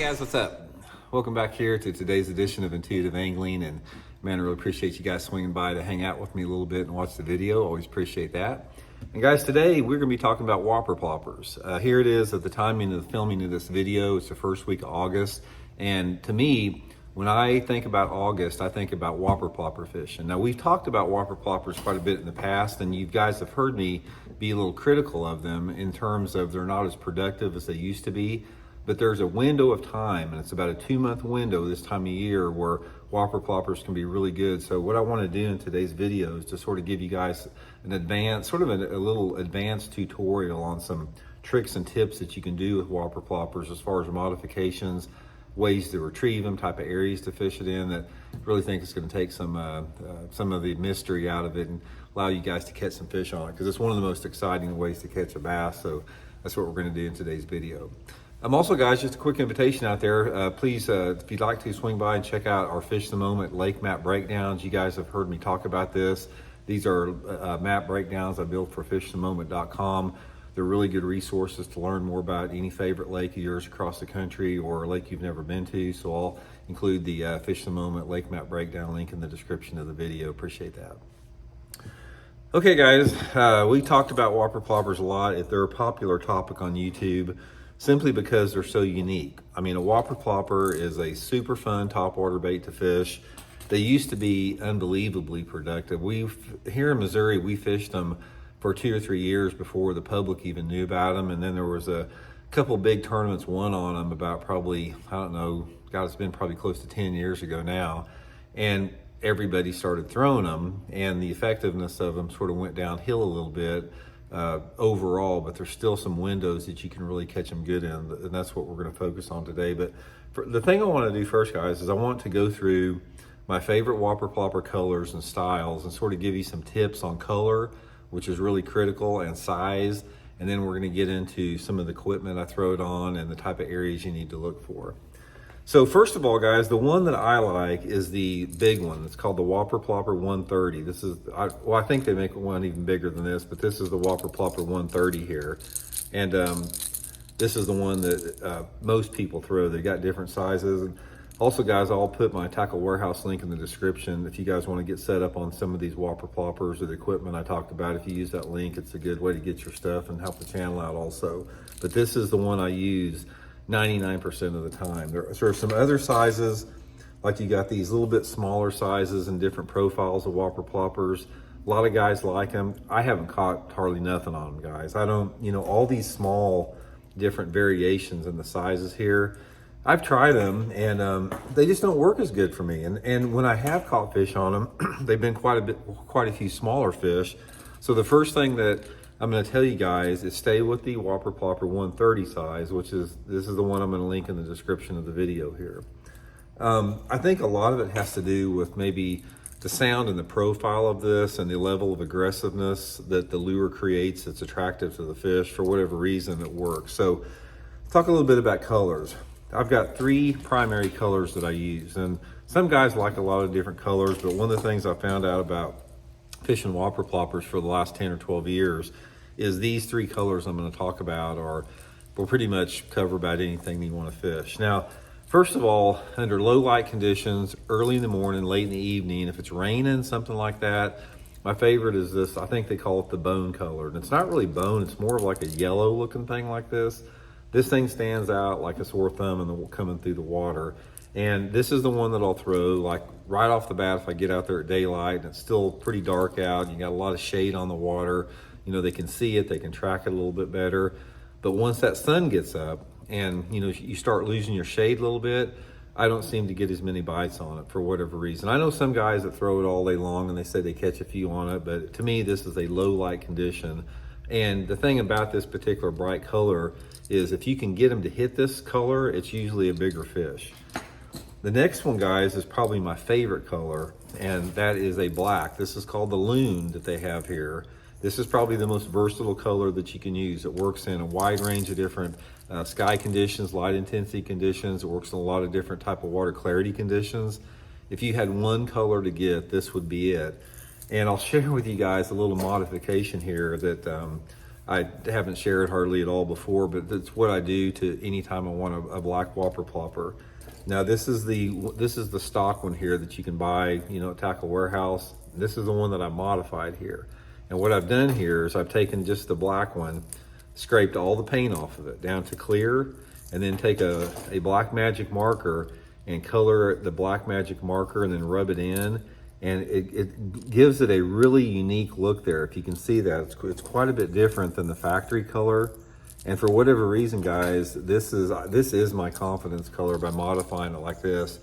guys, what's up? Welcome back here to today's edition of Intuitive Angling, and man, I really appreciate you guys swinging by to hang out with me a little bit and watch the video. Always appreciate that. And guys, today we're going to be talking about Whopper Ploppers. Here it is at the timing of the filming of this video. It's the first week of August, and to me, when I think about August, I think about Whopper Plopper fishing. Now, we've talked about Whopper Ploppers quite a bit in the past, and you guys have heard me be a little critical of them in terms of they're not as productive as they used to be. But there's a window of time, and it's about a 2-month window this time of year where Whopper Ploppers can be really good. So what I want to do in today's video is to sort of give you guys an advanced, sort of a little advanced tutorial on some tricks and tips that you can do with Whopper Ploppers as far as modifications, ways to retrieve them, type of areas to fish it in, that I really think it's going to take some of the mystery out of it and allow you guys to catch some fish on it, because it's one of the most exciting ways to catch a bass. So that's what we're going to do in today's video. Also, guys, just a quick invitation out there. Please, if you'd like to, swing by and check out our Fish the Moment lake map breakdowns. You guys have heard me talk about this. These are map breakdowns I built for fishthemoment.com. They're really good resources to learn more about any favorite lake of yours across the country or a lake you've never been to. So I'll include the Fish the Moment lake map breakdown link in the description of the video. Appreciate that. Okay, guys, we talked about Whopper Ploppers a lot. They're a popular topic on YouTube, simply because they're so unique. I mean, a Whopper Plopper is a super fun topwater bait to fish. They used to be unbelievably productive. Here in Missouri, we fished them for 2 or 3 years before the public even knew about them. And then there was a couple big tournaments won on them about probably, I don't know, God, it's been probably close to 10 years ago now. And everybody started throwing them, and the effectiveness of them sort of went downhill a little bit overall, but there's still some windows that you can really catch them good in, and that's what we're going to focus on today. But the thing I want to do first, guys, is I want to go through my favorite Whopper Plopper colors and styles and sort of give you some tips on color, which is really critical, and size, and then we're going to get into some of the equipment I throw it on and the type of areas you need to look for. So first of all, guys, the one that I like is the big one. It's called the Whopper Plopper 130. This is, I think they make one even bigger than this, but this is the Whopper Plopper 130 here. And this is the one that most people throw. They got different sizes. And also, guys, I'll put my Tackle Warehouse link in the description if you guys want to get set up on some of these Whopper Ploppers or the equipment I talked about. If you use that link, it's a good way to get your stuff and help the channel out also. But this is the one I use 99% of the time. There are some other sizes, like you got these little bit smaller sizes and different profiles of Whopper Ploppers. A lot of guys like them. I haven't caught hardly nothing on them, guys. I don't, all these small different variations in the sizes here, I've tried them, and they just don't work as good for me. And when I have caught fish on them, they've been quite a few smaller fish. So the first thing that I'm going to tell you guys is stay with the Whopper Plopper 130 size, this is the one I'm going to link in the description of the video here. I think a lot of it has to do with maybe the sound and the profile of this and the level of aggressiveness that the lure creates that's attractive to the fish. For whatever reason, it works. So talk a little bit about colors. I've got 3 primary colors that I use, and some guys like a lot of different colors, but one of the things I found out about fishing Whopper Ploppers for the last 10 or 12 years is these 3 colors I'm going to talk about will pretty much cover about anything that you want to fish. Now, first of all, under low light conditions, early in the morning, late in the evening, if it's raining, something like that, my favorite is this. I think they call it the bone color. And it's not really bone, it's more of like a yellow looking thing like this. This thing stands out like a sore thumb coming through the water. And this is the one that I'll throw like right off the bat if I get out there at daylight and it's still pretty dark out. You got a lot of shade on the water. They can see it, they can track it a little bit better. But once that sun gets up and you start losing your shade a little bit, I don't seem to get as many bites on it for whatever reason. I know some guys that throw it all day long and they say they catch a few on it, but to me this is a low light condition. And the thing about this particular bright color is if you can get them to hit this color, it's usually a bigger fish. The next one, guys, is probably my favorite color, and that is a black. This is called the Loon that they have here. This is probably the most versatile color that you can use. It works in a wide range of different sky conditions, light intensity conditions. It works in a lot of different type of water clarity conditions. If you had one color to get, this would be it. And I'll share with you guys a little modification here that I haven't shared hardly at all before, but that's what I do to anytime I want a black Whopper Plopper. Now this is the stock one here that you can buy, you know, at Tackle Warehouse. This is the one that I modified here. And what I've done here is I've taken just the black one, scraped all the paint off of it down to clear, and then take a black magic marker and color the black magic marker and then rub it in. And it gives it a really unique look there. If you can see that, it's quite a bit different than the factory color. And for whatever reason, guys, this is my confidence color by modifying it like this.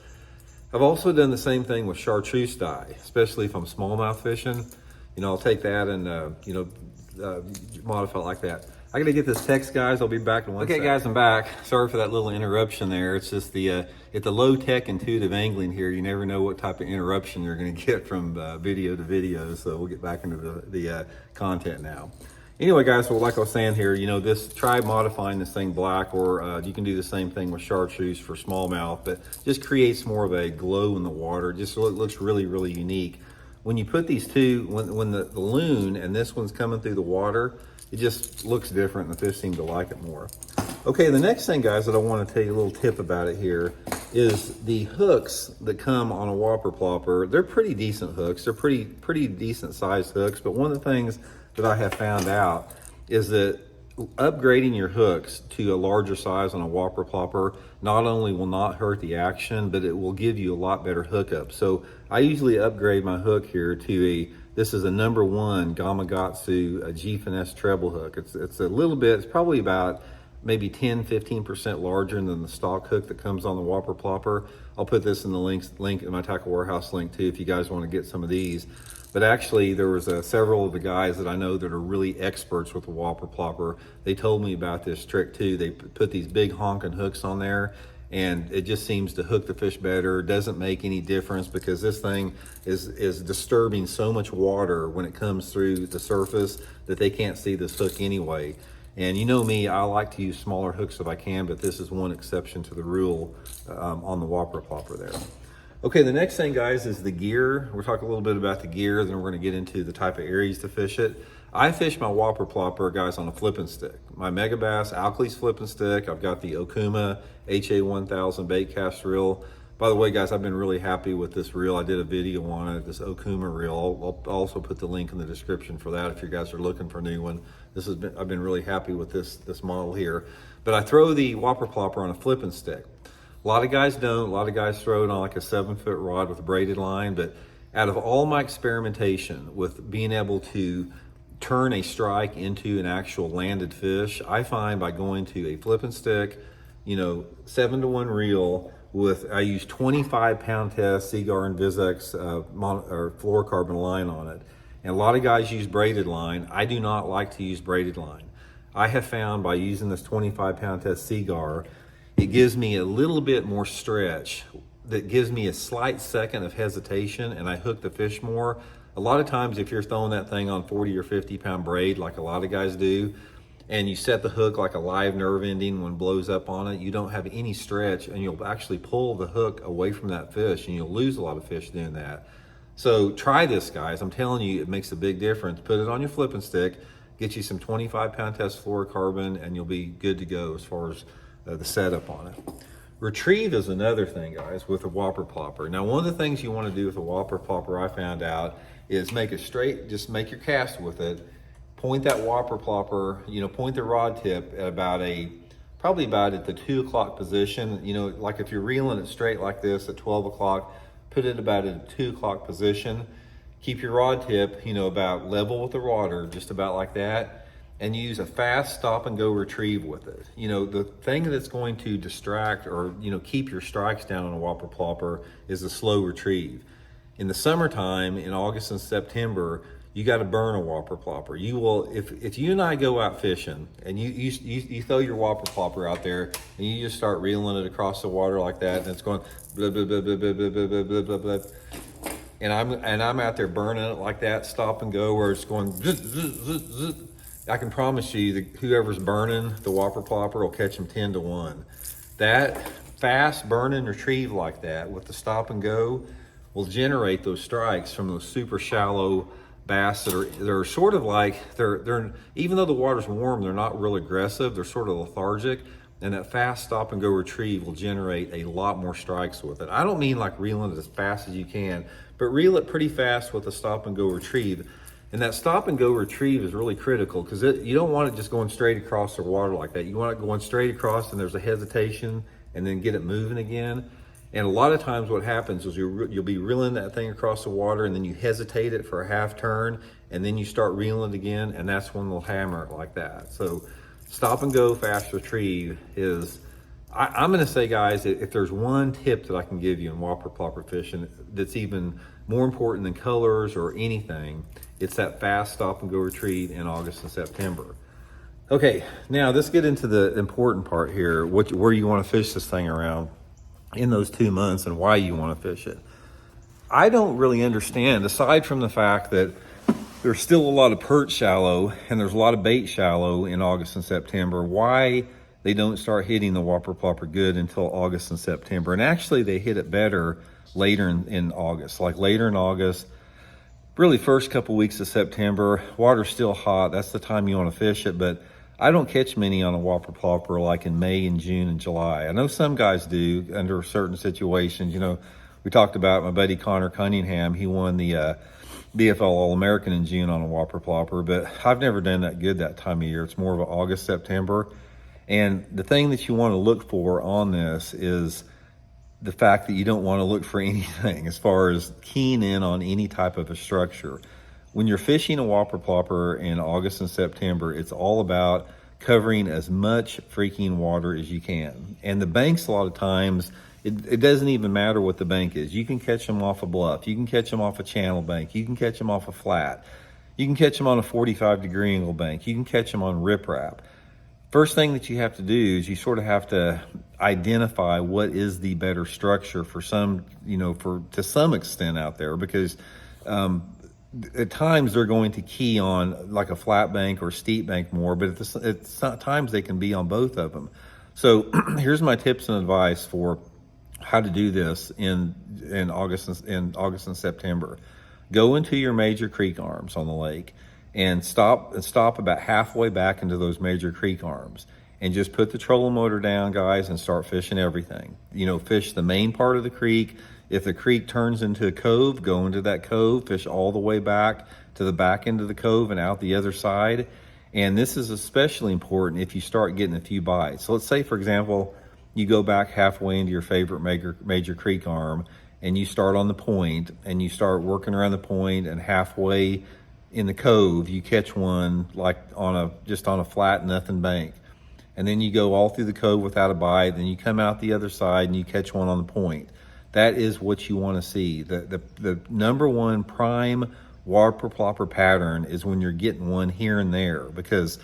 I've also done the same thing with chartreuse dye, especially if I'm smallmouth fishing. You know, I'll take that and modify it like that. I gotta get this text, guys. I'll be back in one second. Okay, guys, I'm back. Sorry for that little interruption there. It's just at the low-tech intuitive angling here, you never know what type of interruption you're gonna get from video to video. So we'll get back into the content now. Anyway, guys, well, like I was saying here, you know, try modifying this thing black, or you can do the same thing with chartreuse for smallmouth, but just creates more of a glow in the water. Just looks really, really unique. When you put these two, when the loon and this one's coming through the water, it just looks different and the fish seem to like it more. Okay, the next thing, guys, that I want to tell you a little tip about it here is the hooks that come on a Whopper Plopper. They're pretty decent hooks. They're pretty decent sized hooks, but one of the things that I have found out is that upgrading your hooks to a larger size on a Whopper Plopper not only will not hurt the action, but it will give you a lot better hookup. So I usually upgrade my hook here to this is a #1 Gamakatsu G-Finesse treble hook. It's a little bit, it's probably about maybe 10-15% larger than the stock hook that comes on the Whopper Plopper. I'll put this in the link in my Tackle Warehouse link too if you guys want to get some of these. But actually, there was several of the guys that I know that are really experts with the Whopper Plopper. They told me about this trick too. They put these big honking hooks on there, and it just seems to hook the fish better. It doesn't make any difference because this thing is disturbing so much water when it comes through the surface that they can't see this hook anyway. And you know me, I like to use smaller hooks if I can, but this is one exception to the rule on the Whopper Plopper there. Okay, the next thing, guys, is the gear. We'll talk a little bit about the gear, then we're gonna get into the type of areas to fish it. I fish my Whopper Plopper, guys, on a flipping stick. My Megabass Alcleese flipping stick. I've got the Okuma HA1000 bait cast reel. By the way, guys, I've been really happy with this reel. I did a video on it, this Okuma reel. I'll also put the link in the description for that if you guys are looking for a new one. I've been really happy with this model here. But I throw the Whopper Plopper on a flipping stick. A lot of guys don't. A lot of guys throw it on like a 7-foot rod with a braided line. But out of all my experimentation with being able to turn a strike into an actual landed fish, I find by going to a flipping stick, you know, 7-to-1 reel I use 25-pound test Seaguar and Vizex or fluorocarbon line on it. And a lot of guys use braided line. I do not like to use braided line. I have found by using this 25-pound test Seaguar, it gives me a little bit more stretch that gives me a slight second of hesitation, and I hook the fish more. A lot of times if you're throwing that thing on 40 or 50-pound braid like a lot of guys do, and you set the hook like a live nerve ending when it blows up on it, you don't have any stretch, and you'll actually pull the hook away from that fish, and you'll lose a lot of fish doing that. So try this, guys. I'm telling you, it makes a big difference. Put it on your flipping stick, get you some 25-pound test fluorocarbon, and you'll be good to go as far as the setup on it. Retrieve is another thing, guys, with a Whopper Plopper. Now, one of the things you want to do with a Whopper Plopper, I found out, is make it straight, just make your cast with it. Point that Whopper Plopper, you know, point the rod tip at probably about at the 2 o'clock position. You know, like if you're reeling it straight like this at 12 o'clock, put it about at a 2 o'clock position. Keep your rod tip, you know, about level with the water, just about like that. And use a fast stop and go retrieve with it. You know, the thing that's going to distract or, you know, keep your strikes down on a Whopper Plopper is a slow retrieve. In the summertime, in August and September, you got to burn a Whopper Plopper. You will, if you and I go out fishing and you throw your Whopper Plopper out there and you just start reeling it across the water like that, and it's going blah, blah, blah, blah, blah, blah, blah, blah, blah, blah, and I'm out there burning it like that, stop and go, where it's going zzz, zzz, zzz, zzz. I can promise you that whoever's burning the Whopper Plopper will catch them 10-to-1. That fast burn and retrieve like that with the stop and go will generate those strikes from those super shallow bass they're sort of like, they're even though the water's warm, they're not real aggressive. They're sort of lethargic. And that fast stop and go retrieve will generate a lot more strikes with it. I don't mean like reeling it as fast as you can, but reel it pretty fast with a stop and go retrieve. And that stop and go retrieve is really critical because you don't want it just going straight across the water like that. You want it going straight across and there's a hesitation and then get it moving again. And a lot of times what happens is you'll be reeling that thing across the water and then you hesitate it for a half turn and then you start reeling it again, and that's when they'll hammer it like that. So stop and go fast retrieve is, I'm gonna say, guys, if there's one tip that I can give you in Whopper Plopper fishing that's even more important than colors or anything, it's that fast stop and go retrieve in August and September. Okay, now let's get into the important part here, where you wanna fish this thing around in those 2 months and why you wanna fish it. I don't really understand, aside from the fact that there's still a lot of perch shallow and there's a lot of bait shallow in August and September, why they don't start hitting the Whopper Plopper good until August and September. And actually they hit it better later in August, like later in August, really first couple weeks of September. Water's still hot, that's the time you want to fish it, but I don't catch many on a Whopper Plopper like in May and June and July. I know some guys do under certain situations. You know, we talked about my buddy Connor Cunningham. He won the BFL All-American in June on a Whopper Plopper, but I've never done that good that time of year. It's more of an August, September. And the thing that you want to look for on this is the fact that you don't want to look for anything as far as keying in on any type of a structure. When you're fishing a Whopper Plopper in August and September, it's all about covering as much freaking water as you can. And the banks, a lot of times, it doesn't even matter what the bank is. You can catch them off a bluff. You can catch them off a channel bank. You can catch them off a flat. You can catch them on a 45-degree angle bank. You can catch them on riprap. First thing that you have to do is you sort of have to identify what is the better structure for some, to some extent out there, because at times they're going to key on like a flat bank or steep bank more, but at times they can be on both of them. So here's my tips and advice for how to do this in August and September. Go into your major creek arms on the lake and stop about halfway back into those major creek arms and just put the trolling motor down, guys, and start fishing everything. Fish the main part of the creek. If the creek turns into a cove, go into that cove, fish all the way back to the back end of the cove and out the other side. And this is especially important if you start getting a few bites. So let's say, for example, you go back halfway into your favorite major creek arm and you start on the point and you start working around the point, and halfway in the cove you catch one like just on a flat nothing bank, and then you go all through the cove without a bite, then you come out the other side and you catch one on the point. That is what you want to see. The number one prime Whopper Plopper pattern is when you're getting one here and there, because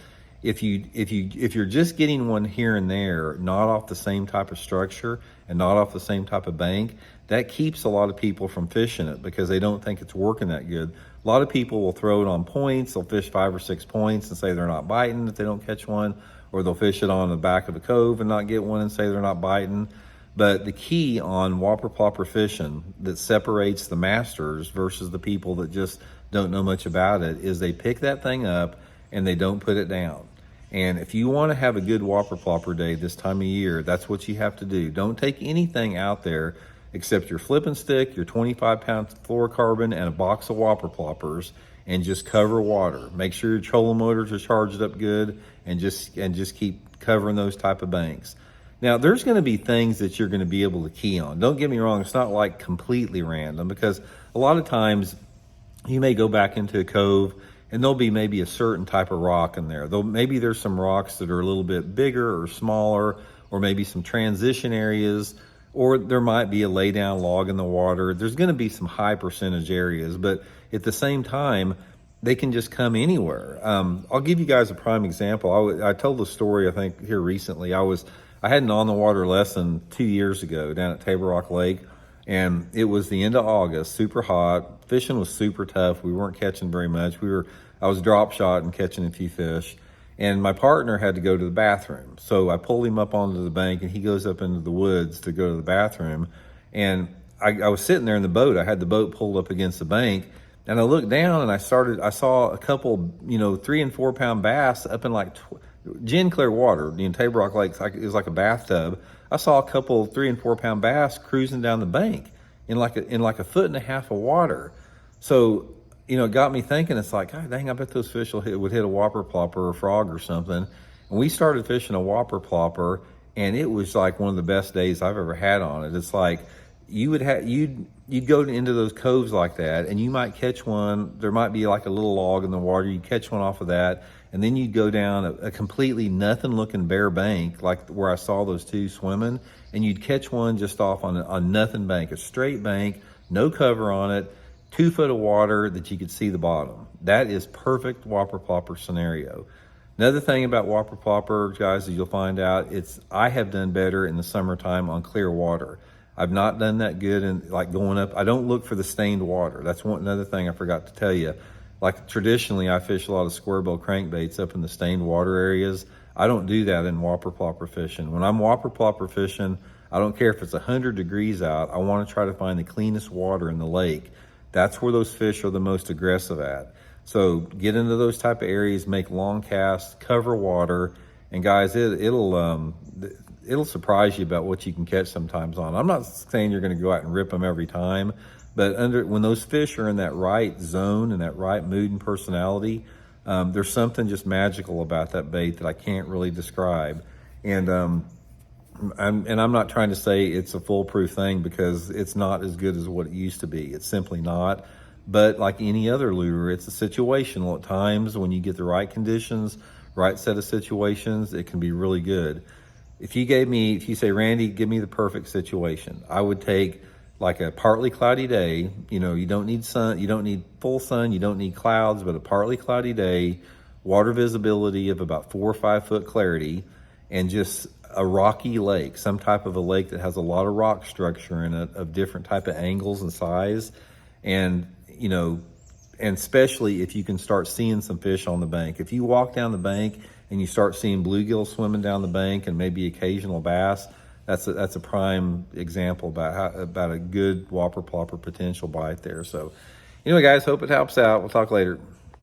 if you're just getting one here and there, not off the same type of structure and not off the same type of bank, that keeps a lot of people from fishing it because they don't think it's working that good. A lot of people will throw it on points. They'll fish 5 or 6 points and say they're not biting if they don't catch one, or they'll fish it on the back of the cove and not get one and say they're not biting. But the key on Whopper Plopper fishing that separates the masters versus the people that just don't know much about it is they pick that thing up and they don't put it down. And if you want to have a good Whopper Plopper day this time of year, that's what you have to do. Don't take anything out there except your flipping stick, your 25-pound fluorocarbon, and a box of Whopper Ploppers, and just cover water. Make sure your trolling motors are charged up good, and just keep covering those type of banks. Now, there's going to be things that you're going to be able to key on. Don't get me wrong, it's not like completely random, because a lot of times you may go back into a cove and there'll be maybe a certain type of rock in there. Though maybe there's some rocks that are a little bit bigger or smaller, or maybe some transition areas, or there might be a lay down log in the water. There's going to be some high percentage areas, but at the same time, they can just come anywhere. I'll give you guys a prime example. I told the story, I think, here recently. I had an on the water lesson 2 years ago down at Table Rock Lake, and it was the end of August, super hot. Fishing was super tough. We weren't catching very much. I was drop shot and catching a few fish, and my partner had to go to the bathroom. So I pulled him up onto the bank, and he goes up into the woods to go to the bathroom. And I was sitting there in the boat. I had the boat pulled up against the bank, And I looked down and I saw a couple, 3 and 4 pound bass up in like gin clear water. Table Rock Lake is like a bathtub. I saw a couple 3 and 4 pound bass cruising down the bank in like a foot and a half of water. So, it got me thinking. It's like, God dang, I bet those fish would hit a Whopper Plopper or a frog or something. And we started fishing a Whopper Plopper, and it was like one of the best days I've ever had on it. It's like you'd go into those coves like that, and you might catch one. There might be like a little log in the water. You catch one off of that, and then you'd go down a completely nothing looking bare bank, like where I saw those two swimming, and you'd catch one just off on a nothing bank, a straight bank, no cover on it, 2 foot of water that you could see the bottom. That is perfect Whopper Plopper scenario. Another thing about Whopper Plopper, guys, is you'll find out I have done better in the summertime on clear water. I've not done that good in like going up. I don't look for the stained water. That's another thing I forgot to tell you. Like traditionally, I fish a lot of squarebill crankbaits up in the stained water areas. I don't do that in Whopper Plopper fishing. When I'm Whopper Plopper fishing, I don't care if it's 100 degrees out. I want to try to find the cleanest water in the lake. That's where those fish are the most aggressive at. So get into those type of areas, make long casts, cover water, and guys, it'll surprise you about what you can catch sometimes on. I'm not saying you're going to go out and rip them every time, but when those fish are in that right zone and that right mood and personality, there's something just magical about that bait that I can't really describe. And I'm not trying to say it's a foolproof thing, because it's not as good as what it used to be. It's simply not. But like any other lure, it's a situational at times. When you get the right conditions, right set of situations, it can be really good. If you say, Randy, give me the perfect situation, I would take like a partly cloudy day. You don't need sun, you don't need full sun, you don't need clouds, but a partly cloudy day, water visibility of about 4 or 5 foot clarity, and just a rocky lake, some type of a lake that has a lot of rock structure in it of different type of angles and size. And especially if you can start seeing some fish on the bank. If you walk down the bank and you start seeing bluegill swimming down the bank and maybe occasional bass, that's a prime example about a good Whopper Plopper potential bite there. So anyway, guys, hope it helps out. We'll talk later.